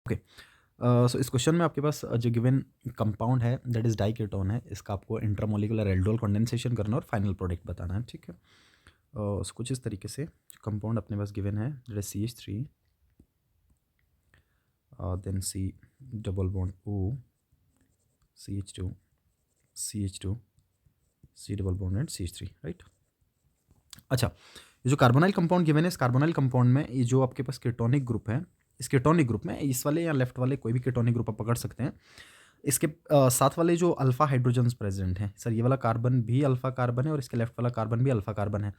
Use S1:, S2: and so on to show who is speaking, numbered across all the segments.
S1: Okay. सो इस question में आपके पास जो गिवन कंपाउंड है दैट इज डाइकेटोन है, इसका आपको इंटरमोलिकुलर एल्डोल कंडेंसेशन करना है और फाइनल प्रोडक्ट बताना है, ठीक है। कुछ इस तरीके से कंपाउंड अपने पास गिवन है that is CH3, then C double bond O, CH2, CH2, C double bond and CH3, right. अच्छा, ये जो कार्बोनाइल कंपाउंड गिवन है, इस कार्बोनाइल कंपाउंड में ये जो आपके पास कीटोनिक ग्रुप है, इस कीटोनिक ग्रुप में इस वाले या लेफ्ट वाले कोई भी कीटोनिक ग्रुप आप पकड़ सकते हैं। इसके साथ वाले जो अल्फा हाइड्रोजन्स प्रेजेंट हैं, सर ये वाला कार्बन भी अल्फा कार्बन है और इसके लेफ्ट वाला कार्बन भी अल्फा कार्बन है,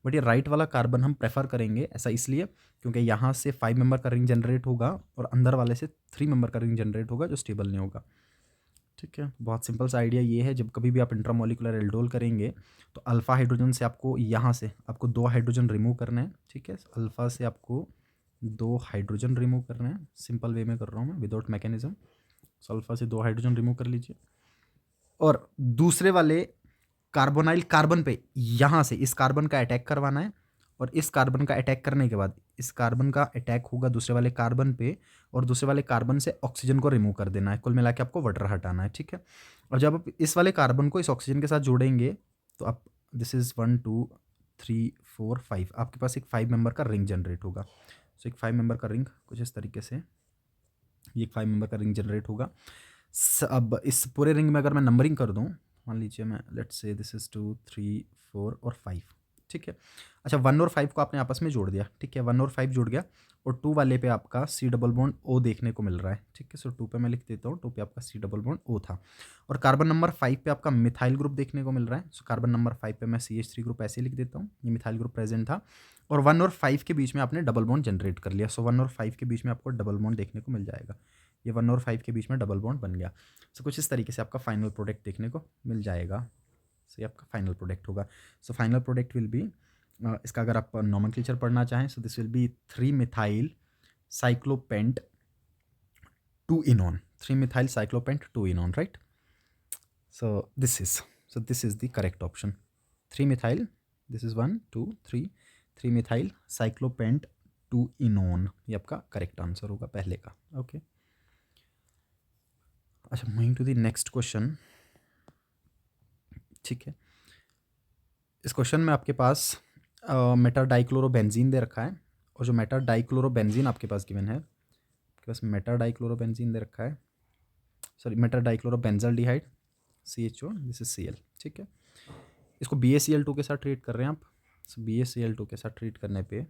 S1: बट ये राइट वाला कार्बन हम प्रेफर करेंगे। ऐसा इसलिए क्योंकि यहाँ से 5 मेंबर का रिंग जनरेट होगा और अंदर वाले से 3 मेंबर का रिंग जनरेट होगा जो स्टेबल नहीं होगा, ठीक है। बहुत सिंपल सा आइडिया ये है, जब कभी भी आप इंट्रामोलिकुलर एल्डोल करेंगे तो अल्फा हाइड्रोजन से आपको यहाँ से आपको 2 हाइड्रोजन रिमूव करना है, ठीक है। अल्फा से आपको 2 हाइड्रोजन रिमूव करना है, सिंपल वे में कर रहा हूँ मैं विदाउट मैकेनिज्म। सो अल्फा से 2 हाइड्रोजन रिमूव कर लीजिए और दूसरे वाले कार्बोनाइल कार्बन पे यहाँ से इस कार्बन का अटैक करवाना है और इस कार्बन का अटैक करने के बाद इस कार्बन का अटैक होगा दूसरे वाले कार्बन पे और दूसरे वाले कार्बन से ऑक्सीजन को रिमूव कर देना है। कुल मिला के आपको वाटर हटाना है, ठीक है। और जब आप इस वाले कार्बन को इस ऑक्सीजन के साथ जोड़ेंगे तो आप दिस इज़ 1 2 3 4 5, आपके पास एक 5 मेंबर का रिंग जनरेट होगा। सो एक 5 मेंबर का रिंग कुछ इस तरीके से, ये एक 5 मेंबर का रिंग जनरेट होगा। अब इस पूरे रिंग में अगर मैं नंबरिंग कर दूं, मान लीजिए मैं लेट्स से दिस इज 2 3 4 और 5, ठीक है। अच्छा, 1 और 5 को आपने आपस में जोड़ दिया, ठीक है। 1 और 5 जुड़ गया और 2 वाले पे आपका C डबल बॉन्ड O देखने को मिल रहा है, ठीक है। सो 2 पे मैं लिख देता हूँ, 2 पे आपका C डबल बॉन्ड O था और कार्बन नंबर 5 पे आपका मिथाइल ग्रुप देखने को मिल रहा है। सो कार्बन नंबर 5 पे मैं CH3 ग्रुप ऐसे लिख देता हूँ, ये मिथाइल ग्रुप प्रेजेंट था और 1 और 5 के बीच में आपने डबल बॉन्ड जनरेट कर लिया। सो 1 और 5 के बीच में आपको डबल बॉन्ड देखने को मिल जाएगा, ये 1 और 5 के बीच में डबल बॉन्ड बन गया। सो कुछ इस तरीके से आपका फाइनल प्रोडक्ट देखने को मिल जाएगा। सो ये आपका फाइनल प्रोडक्ट होगा। So final product will be, इसका अगर आप नॉमेनक्लेचर पढ़ना चाहें, so this will be 3 methyl cyclopent 2 enone, 3 methyl cyclopent 2 enone, right. So this is the correct option, 3 methyl, this is 1 2 3, 3 methyl cyclopent 2 enone, ये आपका correct answer होगा पहले का, ओके। अच्छा, moving to the next question, ठीक है। इस question में आपके पास मेटा डाइक्लोरोबेंजीन दे रखा है और जो मेटा डाइक्लोरोबेंजीन आपके पास गिवन है, आपके पास मेटा डाइक्लोरोबेंजीन दे रखा है, sorry meta dichlorobenzaldehyde CHO, this is Cl, ठीक है। इसको BaCl2 के साथ ट्रीट कर रहे हैं आप। सो BaCl2 के साथ ट्रीट करने पे,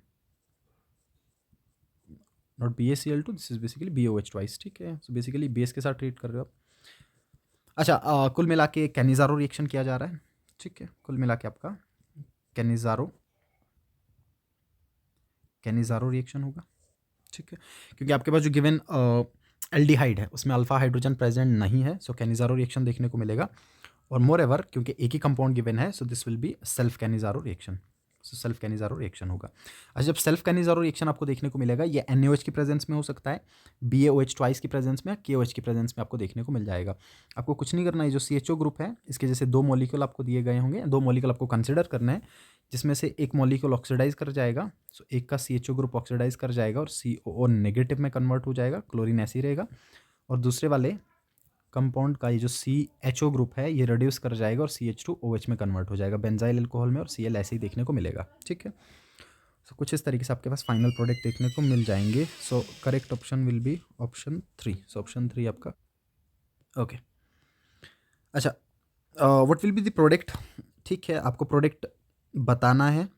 S1: not BaCl2, this is basically BOH twice, ठीक है। सो बेसिकली बेस के साथ ट्रीट कर रहे हो आप। अच्छा, कुल मिला के कैनिजारो रिएक्शन किया जा रहा है, ठीक है। कुल मिला के आपका कैनिजारो रिएक्शन होगा, ठीक है। क्योंकि आपके पास जो गिवन एल्डिहाइड है उसमें अल्फा हाइड्रोजन प्रेजेंट नहीं है, सो कैनिजारो रिएक्शन देखने को मिलेगा। और मोर एवर क्योंकि एक ही कंपाउंड गिवन है, so this will be self Cannizzaro reaction, so self Cannizzaro reaction होगा। अच्छा, जब सेल्फ कैनिजारो रिएक्शन आपको देखने को मिलेगा, ये NaOH की प्रेजेंस में हो सकता है, BaOH ट्वाइस की प्रेजेंस में, KOH की प्रेजेंस में आपको देखने को मिल जाएगा। आपको कुछ नहीं करना है, जो CHO ग्रुप है इसके जैसे 2 मॉलिक्यूल आपको दिए गए होंगे, 2 मॉलिक्यूल आपको कंसिडर करना है, जिसमें से एक मॉलिक्यूल ऑक्सीडाइज कर जाएगा। सो एक का CHO ग्रुप ऑक्सीडाइज कर जाएगा और COO नेगेटिव में कन्वर्ट हो जाएगा, क्लोरीन ऐसे ही रहेगा। और दूसरे वाले कंपाउंड का ये जो CHO ग्रुप है ये रिड्यूस कर जाएगा और CH2OH में कन्वर्ट हो जाएगा बेंजाइल अल्कोहल में, और Cl ऐसे ही देखने को मिलेगा, ठीक है। सो कुछ इस तरीके से आपके पास फाइनल प्रोडक्ट देखने को मिल जाएंगे। सो correct option will be option 3, so option 3 आपका, ओके। अच्छा, what will be the product, ठीक है। आपको प्रोडक्ट बताना है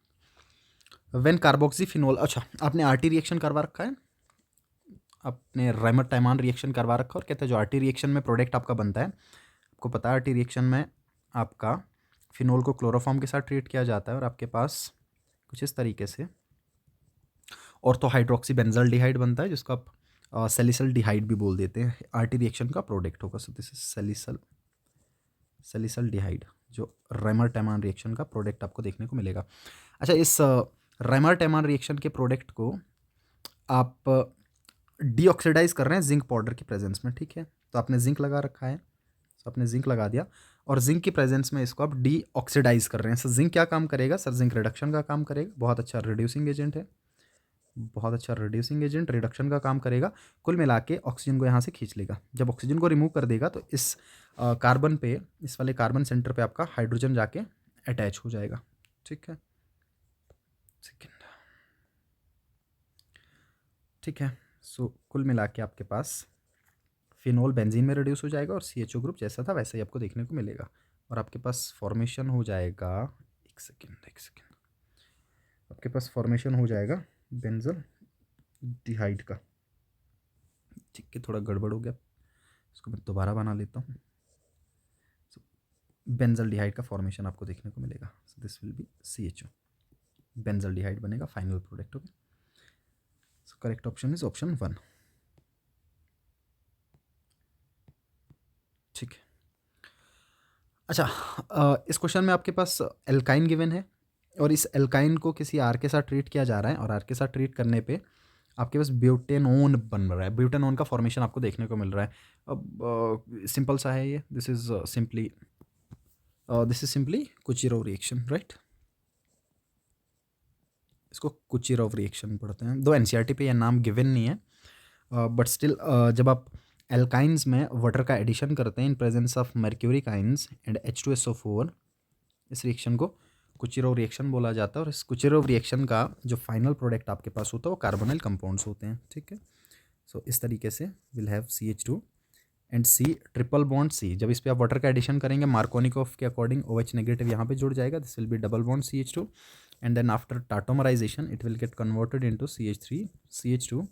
S1: व्हेन कार्बोक्सीफिनोल। अच्छा, आपने RT रिएक्शन करवा रखा है, आपने राइमर-टाइमान रिएक्शन करवा रखा है और कहते हैं जो RT रिएक्शन में प्रोडक्ट आपका बनता है, आपको पता है RT रिएक्शन में आपका फिनोल को क्लोरोफॉर्म के साथ ट्रीट किया जाता है और आपके पास कुछ इस तरीके से ऑर्थोहाइड्रोक्सीबेंजल्डिहाइड बनता है, जिसको आप सैलिसल डिहाइड भी बोल देते हैं। RT रिएक्शन का प्रोडक्ट होगा। सो दिस इज सैलिसल डिहाइड, जो राइमर-टाइमान रिएक्शन का प्रोडक्ट आपको देखने को मिलेगा। अच्छा, इस राइमर-टाइमान रिएक्शन के प्रोडक्ट को आप डीऑक्सीडाइज कर रहे हैं जिंक पाउडर की प्रेजेंस में, ठीक है। तो आपने जिंक लगा रखा है, तो आपने जिंक लगा दिया और जिंक की प्रेजेंस में इसको आप डीऑक्सीडाइज कर रहे हैं। सर जिंक क्या काम करेगा? सर जिंक रिडक्शन का काम करेगा, बहुत अच्छा रिड्यूसिंग एजेंट है। बहुत अच्छा रिड्यूसिंग एजेंट, रिडक्शन का काम करेगा। कुल मिला के ऑक्सीजन को यहाँ से खींच लेगा। जब ऑक्सीजन को रिमूव कर देगा तो इस कार्बन पे, इस वाले कार्बन सेंटर पे आपका हाइड्रोजन जाके अटैच हो जाएगा। ठीक है, सेकेंड, ठीक है। सो कुल मिला के आपके पास फिनोल बेंजीन में रिड्यूस हो जाएगा और CHO ग्रुप जैसा था वैसा ही आपको देखने को मिलेगा। और आपके पास फॉर्मेशन हो जाएगा, एक सेकेंड, आपके पास फॉर्मेशन हो जाएगा बेंजल डिहाइड का। ठीक है, थोड़ा गड़बड़ हो गया, इसको मैं दोबारा बना लेता हूँ। बेंजल डिहाइड का फॉर्मेशन आपको देखने को मिलेगा। So this will be CHO, benzaldehyde बनेगा final product. Okay, so correct option is option 1। ठीक है, अच्छा, इस क्वेश्चन में आपके पास एल्काइन गिवन है और इस एल्काइन को किसी आर के साथ ट्रीट किया जा रहा है और आर के साथ ट्रीट करने पे आपके पास ब्यूटेनोन बन रहा है। ब्यूटेनोन का फॉर्मेशन आपको देखने को मिल रहा है। अब सिंपल सा है ये, this is simply Kucherov reaction, right. इसको कुचिरोव रिएक्शन पढ़ते हैं। दो NCERT पे यह नाम गिवन नहीं है, बट स्टिल जब आप एल्काइंस में वाटर का एडिशन करते हैं in presence of mercury coins and H2SO4, इस रिएक्शन को कुचिरोव रिएक्शन बोला जाता है। और इस कुचिरोव रिएक्शन का जो फाइनल प्रोडक्ट आपके पास होता है वो कार्बोनाइल कंपाउंड्स होते हैं। ठीक है, सो इस तरीके से will have CH2 and C triple bond C। जब इस पे आप वाटर का एडिशन करेंगे मार्कोनिकोव के अकॉर्डिंग OH नेगेटिव यहाँ पे जुड़ जाएगा, this will be double bond CH2 and then after tautomerization it will get converted into CH3 CH2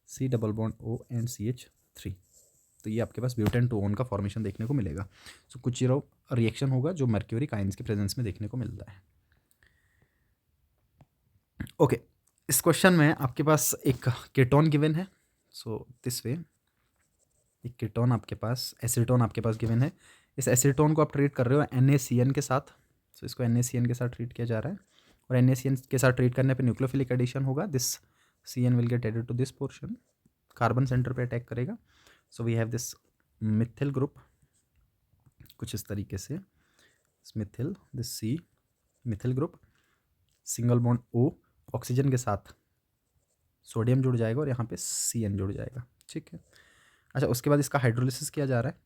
S1: C double bond O and CH3। तो ये आपके पास ब्यूटेन टू ओन का फॉर्मेशन देखने को मिलेगा। सो कुचिरोव रिएक्शन होगा जो मर्क्यूरी काइंस के प्रेजेंस में देखने को मिलता है। ओके, इस क्वेश्चन में आपके पास एक कीटोन गिवन है। सो दिस वे, एक कीटोन आपके पास, एसीटोन आपके पास गिवन है। इस एसीटोन को आप ट्रीट कर रहे हो NaCN के साथ। सो इसको NaCN के साथ ट्रीट किया जा रहा है और NaCN के साथ ट्रीट करने पे न्यूक्लियोफिलिक एडिशन होगा। This CN will get added to this portion, carbon center पे अटैक करेगा। So we have this methyl group कुछ इस तरीके से, methyl, this C methyl group, single bond O, oxygen के साथ सोडियम जुड़ जाएगा और यहाँ पे CN जुड़ जाएगा। ठीक है, अच्छा, उसके बाद इसका हाइड्रोलिसिस किया जा रहा है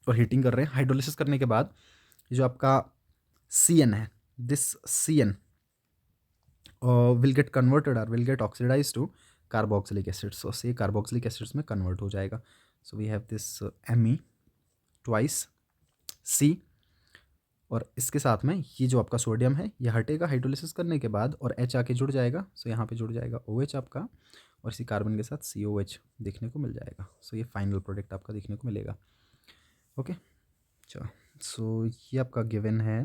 S1: और हीटिंग कर रहे हैं। हाइड्रोलिसिस करने के बाद जो आपका CN है, this CN will get converted और will get oxidize to carboxylic acid. So से कार्बोक्सिलिक एसिड्स में कन्वर्ट हो जाएगा। So we have this Me twice C और इसके साथ में ये जो आपका सोडियम है ये हटेगा हाइड्रोलिसिस करने के बाद और H आके जुड़ जाएगा। सो यहाँ पे जुड़ जाएगा OH आपका और इसी कार्बन के साथ COH देखने को मिल जाएगा। सो ये फाइनल प्रोडक्ट आपका देखने को मिलेगा। ओके, चलो, सो ये आपका गिवन है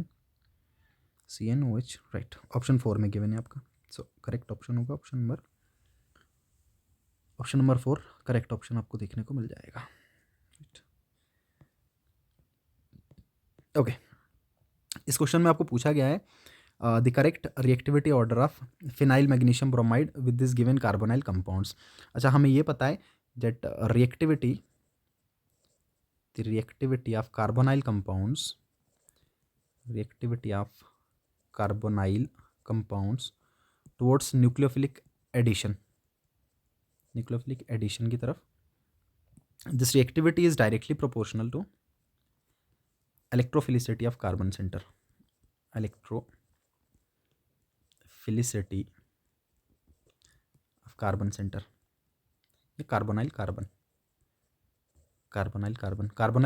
S1: CnOH, राइट। ऑप्शन 4 में गिवन है आपका। सो करेक्ट ऑप्शन होगा ऑप्शन नंबर 4 करेक्ट ऑप्शन आपको देखने को मिल जाएगा। राइट, ओके, इस क्वेश्चन में आपको पूछा गया है the correct reactivity order of phenyl magnesium bromide with this given carbonyl compounds. अच्छा, हमें ये पता है that reactivity of carbonyl compounds towards nucleophilic addition की तरफ, this reactivity is directly proportional to electrophilicity of carbon center, electrophilicity of carbon center। ये carbonyl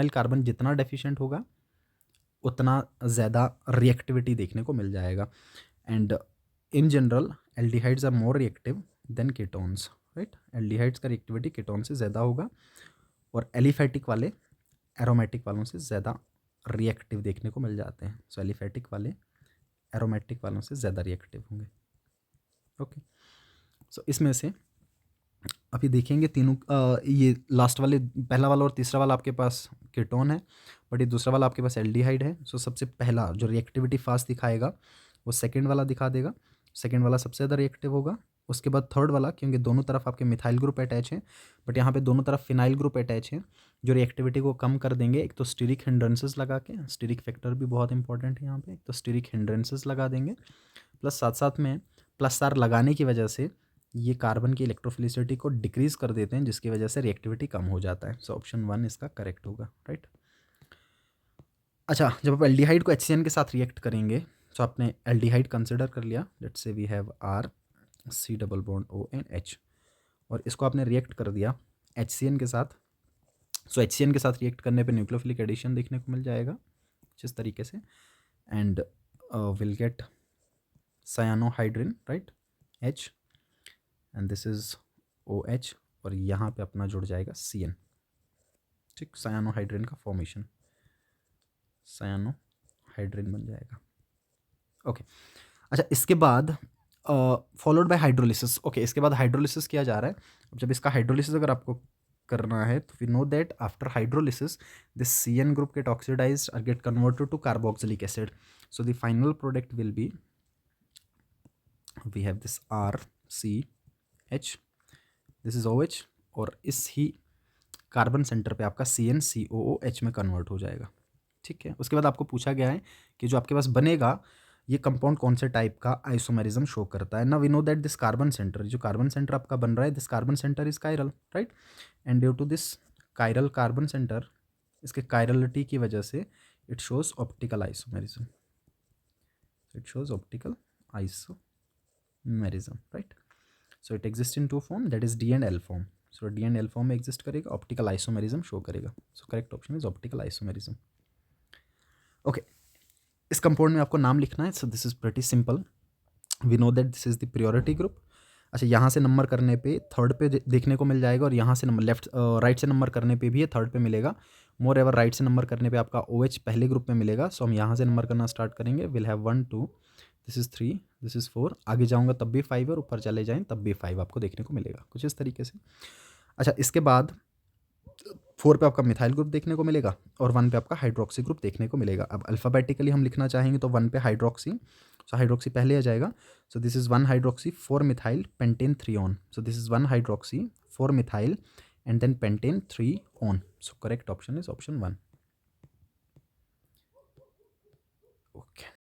S1: carbon जितना deficient होगा उतना ज़्यादा रिएक्टिविटी देखने को मिल जाएगा। And in general aldehydes are more reactive than ketones, right. Aldehydes का रिएक्टिविटी कीटोन से ज़्यादा होगा और एलिफैटिक वाले एरोमेटिक वालों से ज़्यादा रिएक्टिव देखने को मिल जाते हैं। सो एलिफैटिक वाले एरोमेटिक वालों से ज़्यादा रिएक्टिव होंगे। ओके, सो इसमें से अभी देखेंगे तीनों, ये लास्ट वाले, पहला वाला और तीसरा वाला आपके पास कीटोन है बट ये दूसरा वाला आपके पास एल्डिहाइड है। सो सबसे पहला जो रिएक्टिविटी फास्ट दिखाएगा वो सेकेंड वाला दिखा देगा। सेकेंड वाला सबसे ज़्यादा रिएक्टिव होगा, उसके बाद थर्ड वाला, क्योंकि दोनों तरफ आपके मिथाइल ग्रुप अटैच हैं बट यहाँ पे दोनों तरफ फिनाइल ग्रुप अटैच हैं जो रिएक्टिविटी को कम कर देंगे। एक तो स्टीरिक हिंड्रेंसेस लगा के, स्टीरिक फैक्टर भी बहुत इंपॉर्टेंट है यहाँ पे, एक तो स्टीरिक हिंड्रेंसेस लगा देंगे प्लस साथ साथ में प्लस आर लगाने की वजह से ये कार्बन की इलेक्ट्रोफिलिसिटी को डिक्रीज कर देते हैं, जिसकी वजह से रिएक्टिविटी कम हो जाता है। सो ऑप्शन 1 इसका करेक्ट होगा, राइट। अच्छा, जब आप एल्डिहाइड को HCN के साथ रिएक्ट करेंगे, तो आपने एल्डिहाइड कंसिडर कर लिया, let's say we have R C double bond O and H, और इसको आपने रिएक्ट कर दिया HCN के साथ। सो HCN के साथ रिएक्ट करने पे न्यूक्लियोफिलिक एडिशन देखने को मिल जाएगा जिस तरीके से, and will get cyanohydrin, right, H, and this is OH, और यहाँ पे अपना जुड़ जाएगा CN, ठीक, सायानोहाइड्रिन का फॉर्मेशन, सायानोहाइड्रिन बन जाएगा। ओके, अच्छा, इसके बाद फॉलोड बाय हाइड्रोलिसिस। ओके, इसके बाद हाइड्रोलिसिस किया जा रहा है। अब जब इसका हाइड्रोलिसिस अगर आपको करना है तो we know that after hydrolysis this CN group get oxidized और get converted to carboxylic acid. So the final product will be, we have this RCH, this is OH, और इस ही कार्बन सेंटर पे आपका CnCOOH में convert हो जाएगा, ठीक है। उसके बाद आपको पूछा गया है कि जो आपके पास बनेगा ये कंपाउंड कौन से टाइप का आइसोमेरिज्म शो करता है। ना we know that this carbon center, जो कार्बन सेंटर आपका बन रहा है, this carbon center is chiral, right, and due to this chiral carbon center, इसके कायरलिटी की वजह से it shows optical isomerism, it shows optical isomerism, right. So it exist in two form, that is D and L form. So D and L form में exist करेगा, optical isomerism show करेगा। So correct option is optical isomerism. Okay, इस compound में आपको नाम लिखना है। So this is pretty simple, we know that this is the priority group. अच्छा, यहाँ से नंबर करने पे थर्ड पे देखने को मिल जाएगा, और यहाँ से नंबर लेफ्ट राइट से नंबर करने पे भी ये थर्ड पे मिलेगा। मोर एवर राइट से नंबर करने पे आपका OH पहले ग्रुप में मिलेगा। सो हम यहाँ से नंबर करना स्टार्ट करेंगे, will have 1 2, this is 3, this is 4, आगे जाऊँगा तब भी 5, और ऊपर चले जाएँ तब भी 5 आपको देखने को मिलेगा, कुछ इस तरीके से। अच्छा, इसके बाद 4 पे आपका मिथाइल ग्रुप देखने को मिलेगा, और 1 पे आपका हाइड्रोक्सी ग्रुप देखने को मिलेगा। अब अल्फ़ाबेटिकली हम लिखना चाहेंगे तो 1 पे हाइड्रोक्सी, सो हाइड्रोक्सी पहले आ जाएगा। So this is 1 hydroxy 4 methyl pentene 3 one. So this is 1 hydroxy 4 methyl and then pentene 3 one. So correct option is option 1। Okay.